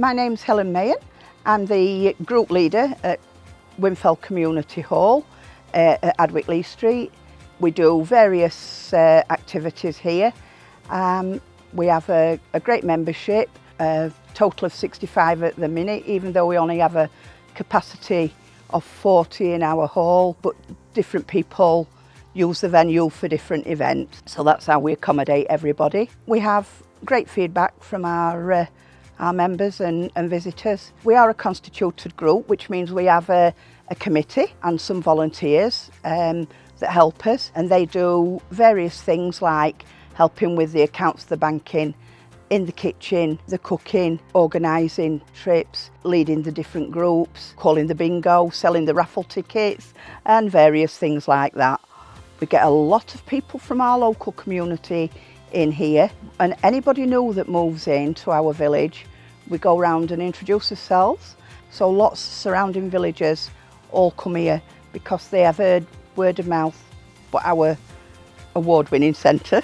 My name's Helen Mayan. I'm the group leader at Winfeld Community Hall at Adwick Lee Street. We do various activities here. We have a great membership, a total of 65 at the minute, even though we only have a capacity of 40 in our hall, but different people use the venue for different events, so that's how we accommodate everybody. We have great feedback from our members and visitors. We are a constituted group, which means we have a committee and some volunteers that help us, and they do various things like helping with the accounts, the banking, in the kitchen, the cooking, organising trips, leading the different groups, calling the bingo, selling the raffle tickets and various things like that. We get a lot of people from our local community in here, and anybody new that moves into our village, we go round and introduce ourselves. So lots of surrounding villagers all come here because they have heard word of mouth about our award-winning centre.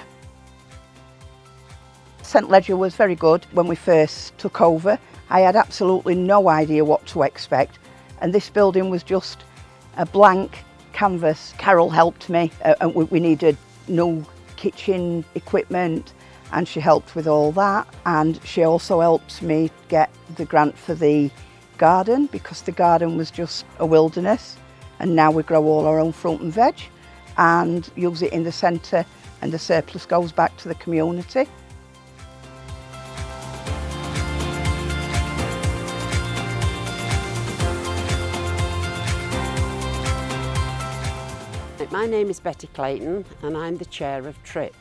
St Ledger was very good when we first took over. I had absolutely no idea what to expect, and this building was just a blank canvas. Carol helped me, and we needed new kitchen equipment, and she helped with all that, and she also helped me get the grant for the garden, because the garden was just a wilderness, and now we grow all our own fruit and veg and use it in the centre, and the surplus goes back to the community. My name is Betty Clayton and I'm the chair of TRIP.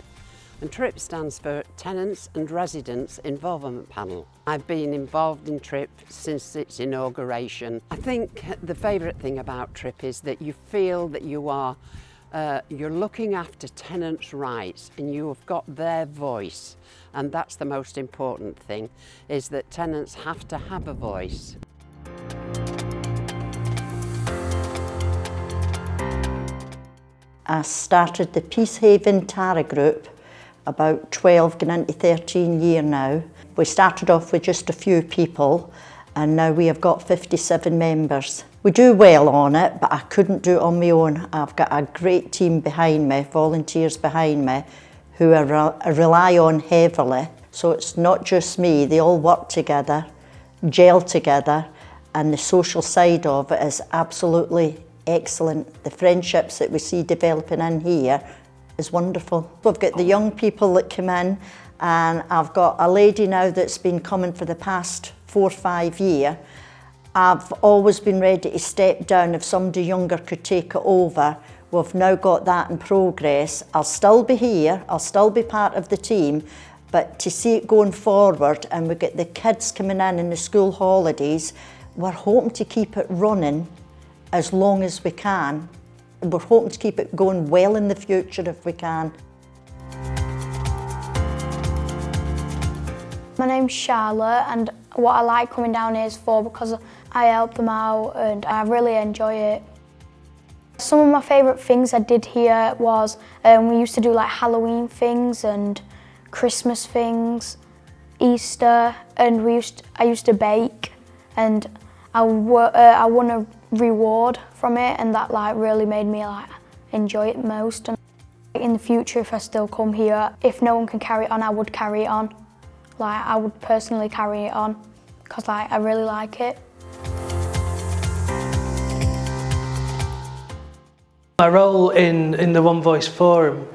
And TRIP stands for Tenants and Residents Involvement Panel. I've been involved in TRIP since its inauguration. I think the favourite thing about TRIP is that you feel that you're looking after tenants' rights and you have got their voice. And that's the most important thing, is that tenants have to have a voice. I started the Peacehaven Tara group about 12 going into 13 year now. We started off with just a few people and now we have got 57 members. We do well on it, but I couldn't do it on my own. I've got a great team behind me, volunteers behind me, who I rely on heavily. So it's not just me, they all work together, gel together, and the social side of it is absolutely excellent. The friendships that we see developing in here is wonderful. We've got the young people that come in, and I've got a lady now that's been coming for the past 4 or 5 years. I've always been ready to step down if somebody younger could take it over. We've now got that in progress. I'll still be here, I'll still be part of the team, but to see it going forward and we get the kids coming in the school holidays, we're hoping to keep it running as long as we can. We're hoping to keep it going well in the future if we can. My name's Charlotte, and what I like coming down here is for because I help them out and I really enjoy it. Some of my favourite things I did here was we used to do like Halloween things and Christmas things, Easter, and I used to bake, and I won a reward from it, and that like really made me like enjoy it most. And in the future, if I still come here, if no one can carry it on, I would carry it on. Like I would personally carry it on because like I really like it. My role in the One Voice Forum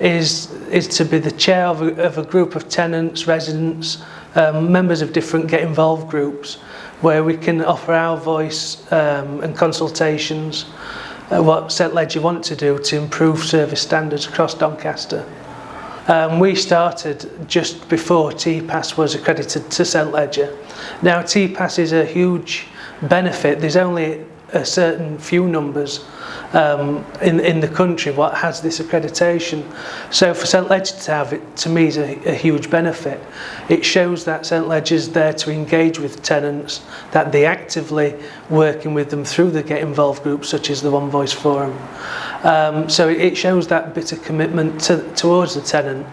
is to be the chair of a group of tenants, residents, members of different Get Involved groups, where we can offer our voice and consultations what St Ledger want to do to improve service standards across Doncaster. We started just before TPAS was accredited to St Ledger. Now TPAS is a huge benefit. There's only a certain few numbers in the country what has this accreditation. So for St Ledger to have it, to me, is a huge benefit. It shows that St Ledger's there to engage with tenants, that they actively working with them through the Get Involved groups such as the One Voice Forum. So it shows that bit of commitment towards the tenant.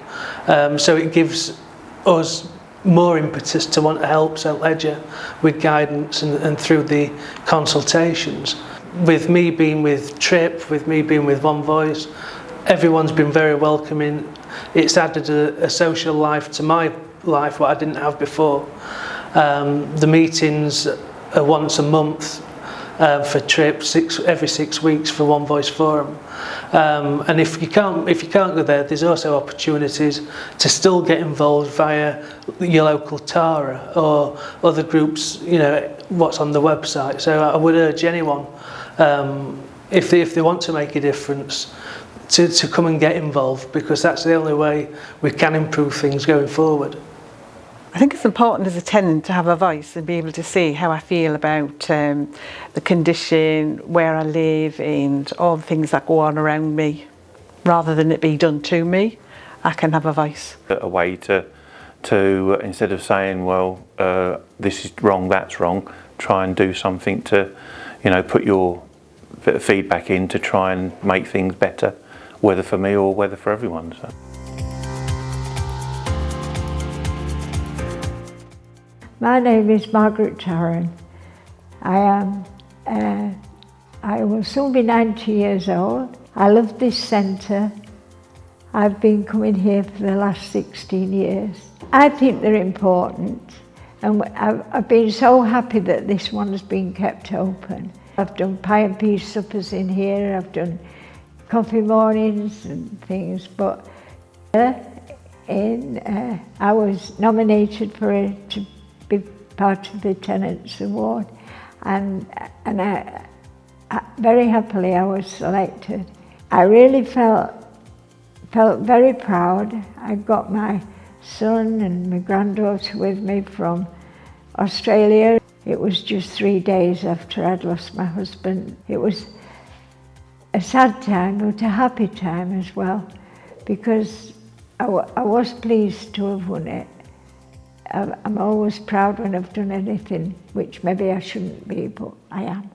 So it gives us more impetus to want to help St Ledger with guidance and through the consultations. With me being with TRIP, with me being with One Voice, everyone's been very welcoming. It's added a social life to my life, what I didn't have before. The meetings are once a month for TRIP, every 6 weeks for One Voice Forum. And if you can't go there, there's also opportunities to still get involved via your local TARA or other groups, you know, what's on the website. So I would urge anyone, if they want to make a difference, to come and get involved, because that's the only way we can improve things going forward. I think it's important as a tenant to have a voice and be able to say how I feel about the condition, where I live and all the things that go on around me. Rather than it be done to me, I can have a voice. A way to instead of saying, well, this is wrong, that's wrong, try and do something to, you know, put your bit of feedback in to try and make things better, whether for me or whether for everyone. So. My name is Margaret Tarrant. I will soon be 90 years old. I love this centre. I've been coming here for the last 16 years. I think they're important, and I've been so happy that this one has been kept open. I've done pie and peas suppers in here, I've done coffee mornings and things, but I was nominated to be part of the Tenants Award, and very happily I was selected. I really felt very proud. I got my son and my granddaughter with me from Australia. It was just 3 days after I'd lost my husband. It was a sad time, but a happy time as well, because I was pleased to have won it. I'm always proud when I've done anything, which maybe I shouldn't be, but I am.